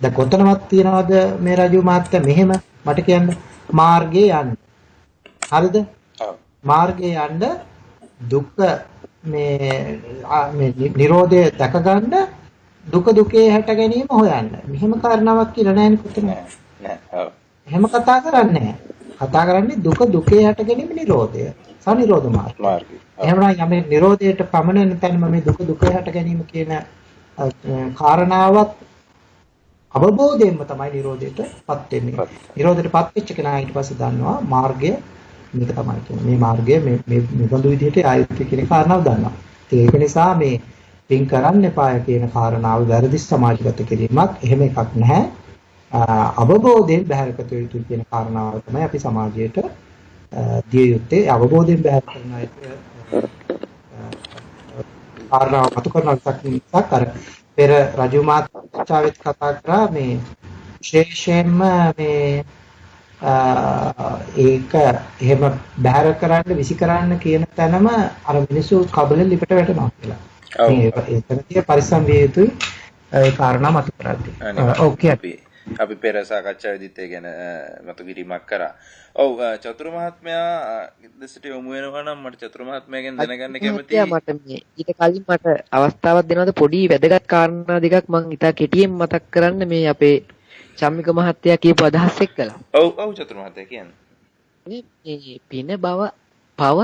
දැන් කොතනවත් තියනවද මේ රජු මහත්තයා මෙහෙම මට කියන්න මාර්ගේ යන්න. හරිද? මාර්ගේ යන්න දුක මේ නිරෝධය දැක ගන්න දුක දුකේ හැට ගැනීම හොයන්න. මෙහෙම කාරණාවක් කියලා නැහැ නේ කොතන. නෑ. එහෙම කතා කරන්නේ නැහැ. කතා කරන්නේ දුක දුකේ හැට ගැනීම නිරෝධය. සනිරෝධ මාර්ගය. එහෙමනම් යමේ නිරෝධයට පමණෙන තැනම මේ දුක දුකේ හැට ගැනීම කියන කාරණාවත් අවබෝධයෙන්ම තමයි නිරෝධයටපත් වෙන්නේ. නිරෝධයටපත් වෙච්ච කෙනා ඊට පස්සේ දන්නවා මාර්ගය මේක තමයි කියන්නේ. මේ මාර්ගය මේ බඳු විදිහට ආයුක්තිය කියන කාරණාව දන්නවා. ඒක නිසා මේ පින් කරන්න එපාය කියන කාරණාව වැරදි සමාජගත කිරීමක් එහෙම එකක් නැහැ. අවබෝධයෙන් බහැරගත යුතු කියන කාරණාව තමයි අපි සමාජයට දිය යුත්තේ. අවබෝධයෙන් බහැර කරන අය කාරණාව මතු කරන එකක් අර පෙර රජු මාත්‍යාවෙත් කතා කරා මේ විශේෂයෙන්ම මේ ඒක එහෙම බහැර කරන්න විසි කරන්න කියන තැනම අර මිනිස්සු කබලෙන් ලිපට වැටෙනවා කියලා. මේ එතනදී පරිස්සම් විය යුතුයි ඒ කාරණා මතු කරද්දී. ඕකේ අපි අපි පෙර සාකච්ඡාවේදීත් ඒ ගැන මතු කිරීමක් කරා. ඔව් චතුර මහත්මයා දෙසට යොමු වෙනවා නම් මට චතුර මහත්මයාගෙන් දැනගන්න කැමතියි. මට මේ ඊට කලින් මට අවස්ථාවක් දෙනවද පොඩි වැදගත් කාරණා දෙකක් මම ඉතා කෙටියෙන් මතක් කරන්න මේ අපේ චම්මික මහත්තයා කියපු අදහස් එක්කලා. ඔව් චතුර මහත්තයා කියන්නේ. මේ පින බව පව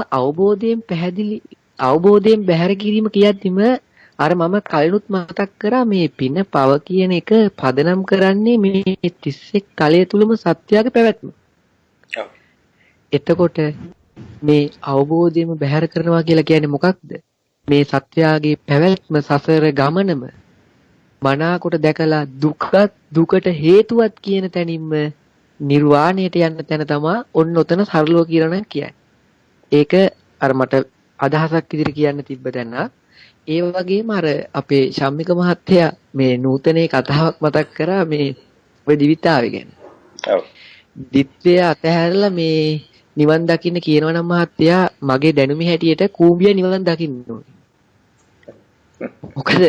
අවබෝධයෙන් බැහැර කිරීම කියද්දිම අර මම කලිනුත් මතක් කරා මේ පින පව කියන එක පදනම් කරන්නේ මේ 31 තලය තුලම සත්‍යයේ පැවැත්ම. එතකොට මේ අවබෝධයම බැහැර කරනවා කියලා කියන්නේ මොකක්ද? මේ සත්‍යයේ පැවැත්ම සසර ගමනම මනාකොට දැකලා දුකට හේතුවත් කියන තැනින්ම නිර්වාණයට යන්න තැන තමයි ඔන්න ඔතන සරලව කියලා නම් කියන්නේ. ඒක අර මට අදහසක් ඉදිරි කියන්න තිබ්බ දැන ඒ වගේම අර අපේ ශම්මික මහත්තයා මේ නූතනේ කතාවක් මතක් කරා මේ ඔය දිවිතාවේ ගැන. ඔව්. දිත්වය අතහැරලා මේ නිවන් දකින්න කියනවනම් මහත්තයා මගේ දැනුමේ හැටියට කූඹිය නිවන් දකින්න ඕනේ. මොකද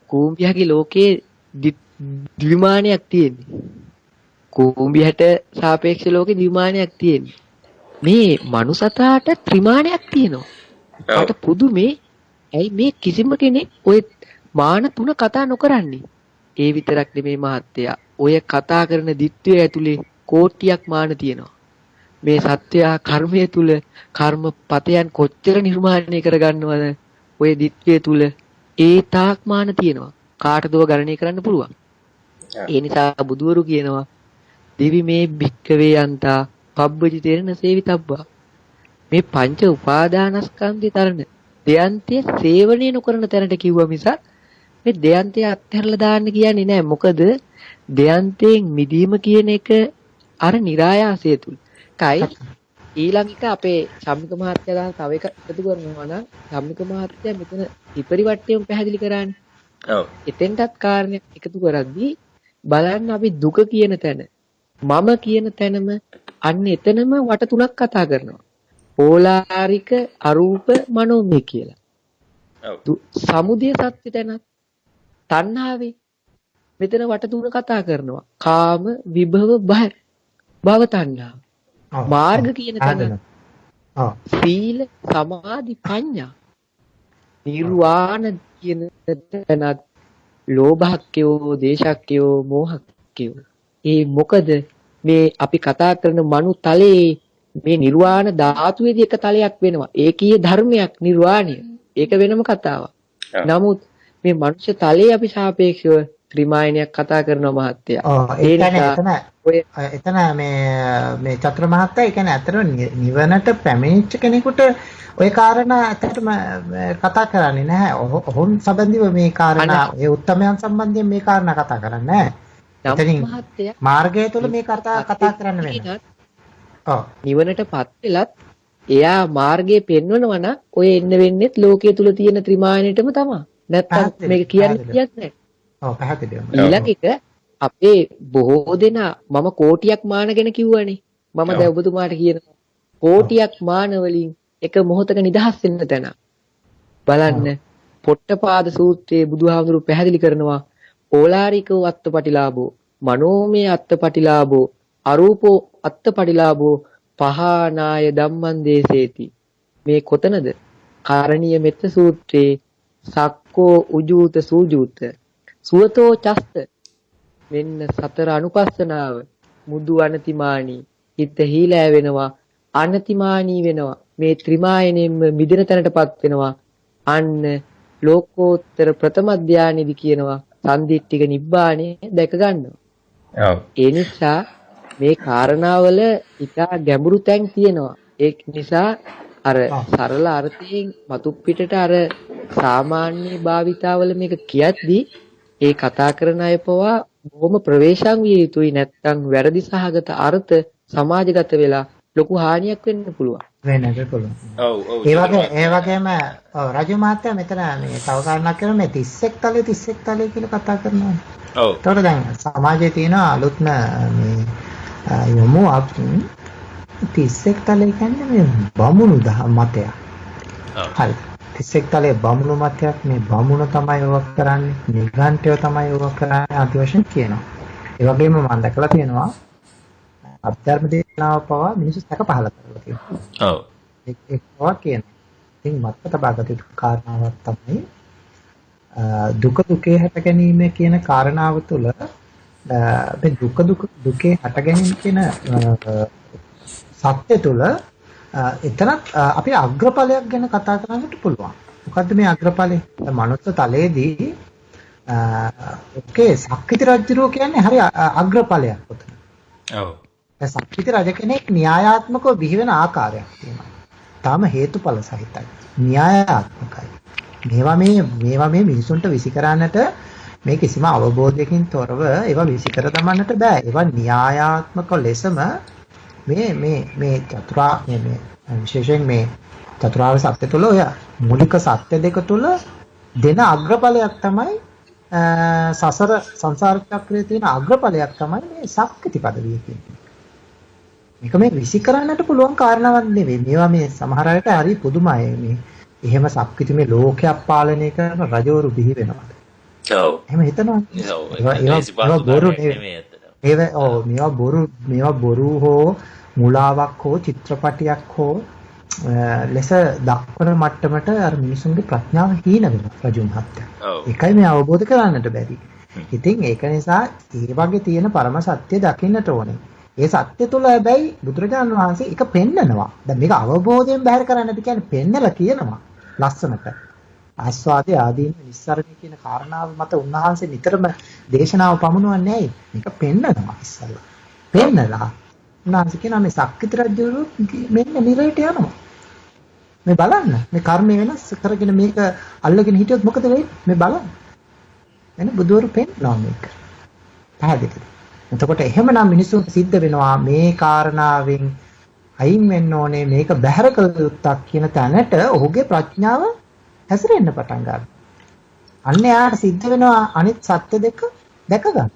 කූඹියගේ ලෝකේ ද්විමානයක් තියෙන්නේ. කූඹියට සාපේක්ෂ ලෝකේ ද්විමානයක් තියෙන්නේ. මේ මනුසතාට ත්‍රිමානයක් තියෙනවා. අට පුදුමේ ඇයි මේ කිසිම කෙනෙක් ඔය මාන තුන කතා නොකරන්නේ? ඒ විතරක් නෙමේ මහත්තයා. ඔය කතා කරන දිත්වය ඇතුලේ කෝටියක් මාන තියෙනවා. මේ සත්‍ය කර්මය තුල කර්මපතයන් කොච්චර නිර්මාණය කරගන්නවද? ඔය දිත්වය තුල ඒ තාක් මාන තියෙනවා. කාටදව ගණනය කරන්න පුළුවන්. ඒ නිසා බුදුවරු කියනවා දිවි මේ භික්කවේ යන්තා පබ්බජිතේන සේවිතබ්බා. මේ පංච උපාදානස්කන්ධය තරණ දෙයන්තය සේවනය නොකරන තැනට කිව්වා මිසක් මේ දෙයන්තය අත්හැරලා දාන්න කියන්නේ නෑ. මොකද දෙයන්තයෙන් මිදීම කියන එක අර નિરાයාසය තුල. කයි ඊළඟ එක අපේ සම්මික මහත්තයා තව එක එකතු කරනවා නම් සම්මික මහත්තයා මෙතන විපරිවට්ටයම පැහැදිලි කරානේ. ඔව්. එතෙන්ටත් කාරණයක් එකතු කරද්දී බලන්න අපි දුක කියන තැන මම කියන තැනම අන්න එතනම වට තුනක් කතා කරනවා. ඕලාරික අරූප මනෝමය කියලා. ඔව්. සමුදය සත්‍ය තැනත් තණ්හාවේ මෙතන වට තුන කතා කරනවා. කාම විභව භව තණ්හාව. මාර්ග කියන තැන සීල සමාධි ප්‍රඥා නිර්වාණ කියන තැනත් ලෝභක්කයෝ දේශක්කයෝ මෝහක්කයෝ. ඒ මොකද මේ අපි කතා කරන මනු තලයේ මේ නිර්වාණ ධාතුවේදී එක තලයක් වෙනවා. ඒකීය ධර්මයක් නිර්වාණය. ඒක වෙනම කතාවක්. නමුත් මේ මනුෂ්‍ය තලයේ අපි සාපේක්ෂව ත්‍රිමායනයක් කතා කරනවා මහත්තයා. ඒ කියන්නේ එතන මේ චතුර මහත්තයා ඒ කියන්නේ අතර නිවනට පැමිණිච්ච කෙනෙකුට ඔය කාරණා ඇත්තටම කතා කරන්නේ නැහැ. ඔහුන් සම්බන්ධව මේ කාරණා ඒ උත්තමයන් සම්බන්ධයෙන් මේ කාරණා කතා කරන්නේ නැහැ. එතනින් මාර්ගය තුළ මේ කතා කරන්න වෙනවා. ඔව්. නිවනටපත් වෙලත් එයා මාර්ගය පෙන්වනවා නම් ඔය එන්න වෙන්නේත් ලෝකයේ තුල තියෙන ත්‍රිමායනෙටම තමයි. නැත්තම් මේක කියන්නේ නැහැ. ඔව් පැහැදිලිවම. ඊළඟ එක අපේ බොහෝ දෙනා මම කෝටියක් මාන ගැන කිව්වනේ. මම දැන් ඔබතුමාට කියනවා කෝටියක් මාන වලින් එක මොහොතක නිදහස් වෙන්න තැන. බලන්න පොට්ටපාද සූත්‍රයේ බුදුහාමුදුරු පැහැදිලි කරනවා ඕලාරිකෝ අත්පටිලාභෝ මනෝමය අත්පටිලාභෝ අරූපෝ අත්පටිලාභෝ පහනාය ධම්මං දේසේති. මේ කොතනද? කාරණීය මෙත්ත සූත්‍රයේ සක්කෝ උජූත සූජූත සුවතෝ චස්ත මෙන්න සතර අනුපස්සනාව මුදු අනතිමානී හිත හීලෑ වෙනවා අනතිමානී වෙනවා මේ ත්‍රිමායනෙන්ම මිදෙන තැනටපත් වෙනවා. අන්න ලෝකෝත්තර ප්‍රථම ධානයේදී කියනවා සම්දිට්ඨික නිබ්බාණය දැක ගන්නවා. ඔව්. ඒ නිසා මේ කාරණාවල ඉතා ගැඹුරු තැන් තියෙනවා. ඒ නිසා අර සරල අර්ථයෙන් මතු පිටට අර සාමාන්‍ය භාවිතාවල මේක කියද්දී ඒ කතා කරන අය පවා බොහොම ප්‍රවේශම් විය යුතුයි. නැත්නම් වැරදි සහගත අර්ථ සමාජගත වෙලා ලොකු හානියක් වෙන්න පුළුවන්. වෙන්නද පුළුවන්. ඔව් ඔව්. ඒ වගේම රජු මහත්තයා මෙතන මේ තව කාරණාවක් කරන මේ 31 තලය කියලා කතා කරනවා. ඔව්. ඒතකොට දැන් සමාජයේ තියෙන අලුත්ම මේ යොමුක් 31 තලය කියන්නේ මේ බමුණු මතයක්. හරි. 31 තලයේ බමුණු මතයක් මේ බමුණ තමයි ඕක කරන්නේ. නිගණ්ඨය තමයි ඕක කරන්නේ ආදි වශයෙන් කියනවා. ඒ වගේම මම දැකලා තියෙනවා අධර්ම දේශනාව පවා මිනිස්සු සැක පහල කරලා තියෙනවා. ඔව්. ඒක පවා කියනවා. ඉතින් මතක තබාගත යුතු කාරණාවක් තමයි දුක දුකේ හට ගැනීම කියන කාරණාව තුළ මේ දුකේ හට ගැනීම කියන සත්‍ය තුළ එතනත් අපි අග්‍රඵලයක් ගැන කතා කරන්නට පුළුවන්. මොකද්ද මේ අග්‍රඵලය? මනුස්ස තලයේදී ඔකේ සක්විති රජුරෝ කියන්නේ හරි අග්‍රඵලයක් උතන. ඔව්. දැන් සක්විති රජ කෙනෙක් න්‍යායාත්මකව බිහි වෙන ආකාරයක් තියෙනවා. තාම හේතුඵල සහිතයි. න්‍යායාත්මකයි. මේවා මේ මිනිසුන්ට විසි කරන්නට මේ කිසිම අවබෝධයකින් තොරව ඒවා විසි කර දමන්නට බෑ. ඒවා න්‍යායාත්මක ලෙසම මේ විශේෂයෙන් මේ චතුරාර්ය සත්‍ය තුළ ඔය මූලික සත්‍ය දෙක තුළ දෙන අග්‍රඵලයක් තමයි සසර සංසාර චක්‍රයේ තියෙන අග්‍රඵලයක් තමයි මේ සක්විති පදවිය කියන්නේ. මේක මේ විසි කරන්නට පුළුවන් කාරණාවක් නෙවෙයි. මේවා මේ සමහර අයට හරි පුදුමයි. මේ එහෙම සක්විති මේ ලෝකයක් පාලනය කරන රජවරු බිහි වෙනවා. ඔව්. එහෙම හිතනවා. ඒවා බොරු නෙවෙයි. මේවා බොරු හෝ මුලාවක් හෝ චිත්‍රපටයක් හෝ ලෙස දක්වන මට්ටමට අර මිනිසුන්ගේ ප්‍රඥාව හීන වෙනවා රජු මහත්තයා. ඒකයි මේ අවබෝධ කරගන්නට බැරි. ඉතින් ඒක නිසා ඒ වගේ තියෙන පරම සත්‍ය දකින්නට ඕනේ. ඒ සත්‍ය තුළ හැබැයි බුදුරජාණන් වහන්සේ එක පෙන්නනවා. දැන් මේක අවබෝධයෙන් බැහැර කරන්නද කියන්නේ පෙන්නලා කියනවා ලස්සනට. ආස්වාදයේ ආදීන නිස්සාරණය කියන කාරණාව මත උන්වහන්සේ නිතරම දේශනාව පමුණුවන්නේ ඇයි? මේක පෙන්නනවා ඉස්සල්ලා. පෙන්නලා උන්වහන්සේ කියනවා මේ සක්විති රජුරු මෙන්න නිරයට යනවා. මේ බලන්න මේ කර්ම වෙනස් කරගෙන මේක අල්ලගෙන හිටියොත් මොකද වෙන්නේ? මේ බලන්න. එනේ බුදුවරු පෙන්නනවා මේක. පැහැදිලිද? එතකොට එහෙමනම් මිනිසුන්ට සිද්ධ වෙනවා මේ කාරණාවෙන් අයින් වෙන්න ඕනේ මේක බැහැර කළ යුත්තක් කියන තැනට ඔහුගේ ප්‍රඥාව හැසිරෙන්න පටන් ගන්නවා. අන්න යාට සිද්ධ වෙනවා අනිත් සත්‍ය දෙක දැක ගන්න.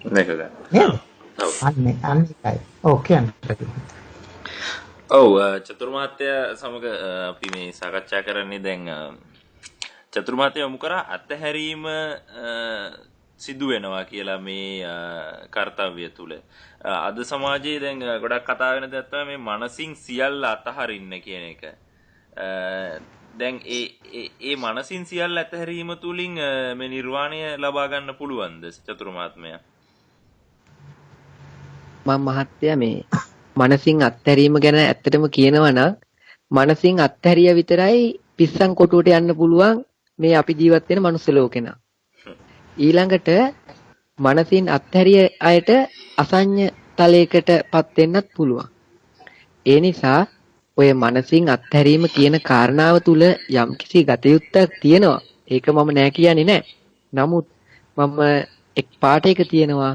නේද? අන්න ඒකයි. ඕකේ. ඔව් චතුර්මාත්‍ය සමග අපි මේ සාකච්ඡා කරන්නේ දැන් චතුර්මාත්‍ය යොමු කරා අත්හැරීම සිදු වෙනවා කියලා මේ කාර්යය තුල. අද සමාජයේ දැන් ගොඩක් කතා වෙන දේ තමයි මේ මනසින් සියල්ල අතහරින්න කියන එක. දැන් ඒ මනසින් සියල්ල අතහැරීම තුලින් මේ නිර්වාණය ලබා ගන්න පුළුවන්ද චතුර්මාත්මයා? මම මහත්තයා මේ මනසින් අත්හැරීම ගැන ඇත්තටම කියනවා නම් මනසින් අත්හැරිය විතරයි පිස්සන් කොටුවට යන්න පුළුවන් මේ අපි ජීවත් වෙන මනුස්ස ලෝකේ නා. ඊළඟට මනසින් අත්හැරිය අයට අසඤ්ඤ තලයකටපත් වෙන්නත් පුළුවන්. ඒ නිසා ඔය මනසින් අත්හැරීම කියන කාරණාව තුල යම්කිසි ගතයුත්තක් තියෙනවා. ඒක මම නෑ කියන්නේ නෑ. නමුත් මම එක් පාඩයක තියෙනවා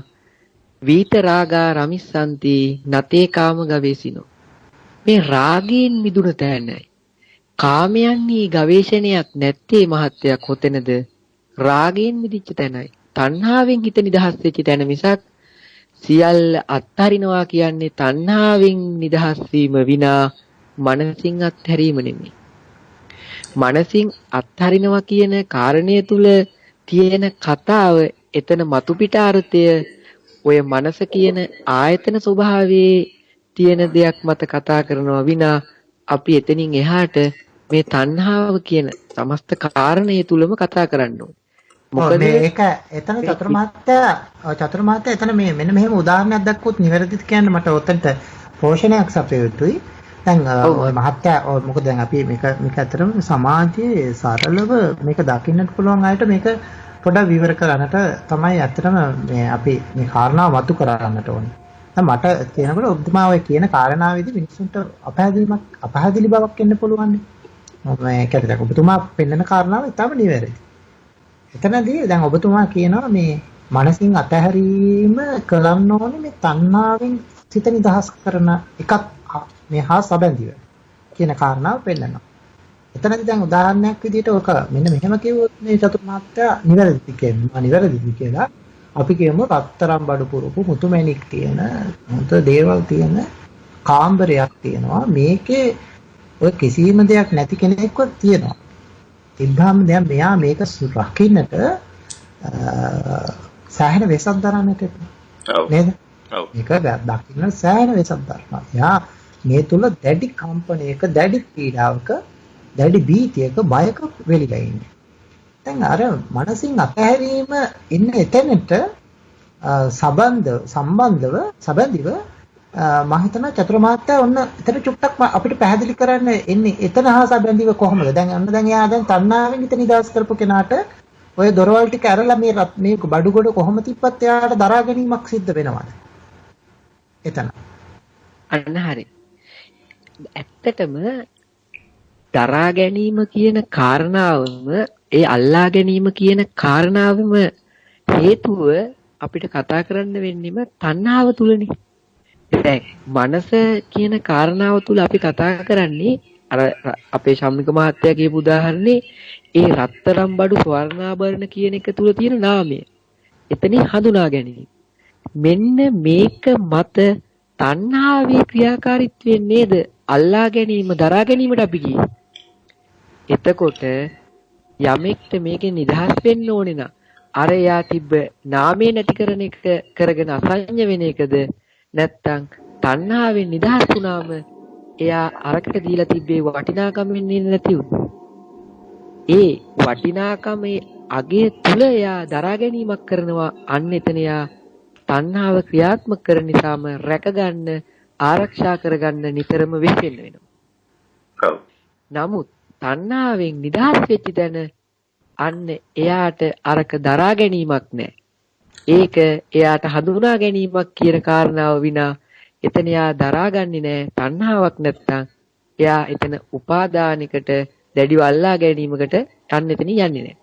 වීත රාගා රමිස්සන්ති නතේ කාම ගවේසිනෝ. මේ රාගයෙන් මිදුණ තැනයි. කාමයන්හි ගවේෂණයක් නැත්තේ මහත්යක් හොතෙනද රාගයෙන් මිදිච්ච තැනයි. තණ්හාවෙන් හිත නිදහස් වෙච්ච තැන මිසක් සියල්ල අත්හරිනවා කියන්නේ තණ්හාවෙන් නිදහස් වීම විනා මනසින් අත්හැරීම නෙමෙයි. මනසින් අත්හරිනවා කියන කාරණය තුල තියෙන කතාව එතන මතු පිට අර්ථය ඔය මනස කියන ආයතන ස්වභාවයේ තියෙන දෙයක් මත කතා කරනවා විනා අපි එතනින් එහාට මේ තණ්හාව කියන සමස්ත කාරණය තුලම කතා කරන්න ඕනේ. මොකද මේක එතන චතුර්මාත්‍ය එතන මේ මෙන්න මෙහෙම උදාහරණයක් දැක්කොත් නිවැරදිද කියන්න මට ඔතනට පෝෂණයක් සපය යුතුයි. දැන් ඔය මහත්තයා මොකද දැන් අපි මේක ඇත්තටම සමාජයේ සරලව මේක දකින්නට පුළුවන් අයට මේක පොඩ්ඩක් විවර කරන්නට තමයි ඇත්තටම මේ අපි මේ කාරණාව වතු කරන්නට ඕනේ. දැන් මට කියනකොට ඔබතුමා ඔය කියන කාරණාවේදී මිනිස්සුන්ට අපහැදිලි බවක් එන්න පුළුවන්. මම කියතේ ඔබතුමා පෙන්නන කාරණාව ඉතාම නිවැරදි. එතනදී දැන් ඔබතුමා කියනවා මේ මනසින් අතහැරීම කලන්න ඕනේ මේ තණ්හාවෙන් සිත නිදහස් කරන එකක් මේ හා සම්බන්ධව කියන කාරණාව පෙන්නනවා. එතනදී දැන් උදාහරණයක් විදිහට ඔක මෙන්න මෙහෙම කිව්වොත් මේ චතුර්මාත්‍ය නිවැරදිද කියලා අපි කියමු රත්තරන් බඩු පුරපු මුතුමැණික් තියෙන මුත දේවල් තියෙන කාමරයක් තියෙනවා. මේකේ ඔය කිසිම දෙයක් නැති කෙනෙක්වත් තියෙනවා. තිබ්බාම දැන් මෙයා මේක රකින්නට සාහන වෙසක් දරන්නට ඔව්. නේද? ඔව්. මේක දකින්න සෑහෙන වෙසක් දරනවා. එයා මේ තුල දැඩි කම්පනයක, දැඩි පීඩාවක, දැඩි භීතියක, බයක වෙලිලා ඉන්නේ. දැන් අර මනසින් අතහැරීම ඉන්න එතනට සම්බන්ධව මම හිතනවා චතුර මහත්තයා ඔන්න එතන චුට්ටක් අපිට පැහැදිලි කරන්න එන්නේ එතන හා සම්බන්ධව කොහොමද? දැන් එයා දැන් තණ්හාවෙන් හිත නිදහස් කරපු කෙනාට ඔය දොරවල් ටික ඇරලා මේ බඩුගොඩ කොහොම තිබ්බත් එයාට දරා ගැනීමක් සිද්ධ වෙනවද? එතන. අන්න හරි. ඇත්තටම දරා ගැනීම කියන කාරණාවම ඒ අල්ලා ගැනීම කියන කාරණාවෙම හේතුව අපිට කතා කරන්න වෙන්නේම තණ්හාව තුලනේ. දැන් මනස කියන කාරණාව තුල අපි කතා කරන්නේ අර අපේ ශම්මික මහත්තයා කියපු උදාහරණේ ඒ රත්තරන් බඩු ස්වර්ණාභරණ කියන එක තුල තියෙන නාමය. එතනින් හඳුනා ගැනීම. මෙන්න මේක මත තණ්හාවේ ක්‍රියාකාරීත්වයෙන් නේද අල්ලා ගැනීම දරා ගැනීමට අපි ගියේ. එතකොට යමෙක්ට මේකෙන් නිදහස් වෙන්න ඕනේ නම් අර යා තිබ්බ නාමය නැති කරන එක කරගෙන අසඤ්ඤ වෙන එකද නැත්තම් තණ්හාවෙන් නිදහස් වුණාම එයා අරකට දීලා තිබ්බේ වටිනාකමින් ඉන්නේ නැති වුණා. ඒ වටිනාකමේ අගය තුල එයා දරා ගැනීමක් කරනවා. අන්න එතන එයා තණ්හාව ක්‍රියාත්මක කරන නිසාම රැකගන්න ආරක්ෂා කරගන්න නිතරම වෙහෙන්න වෙනවා. නමුත් තණ්හාවෙන් නිදහස් වෙච්ච තැන අන්න එයාට අරක දරා ගැනීමක් නැහැ. ඒක එයාට හඳුනා ගැනීමක් කියන කාරණාව විනා එතන එයා දරාගන්නේ නැහැ. තණ්හාවක් නැත්තම් එයා එතන උපාදානිකට දැඩිව අල්ලා ගැනීමකට යන්න එතන යන්නේ නැහැ.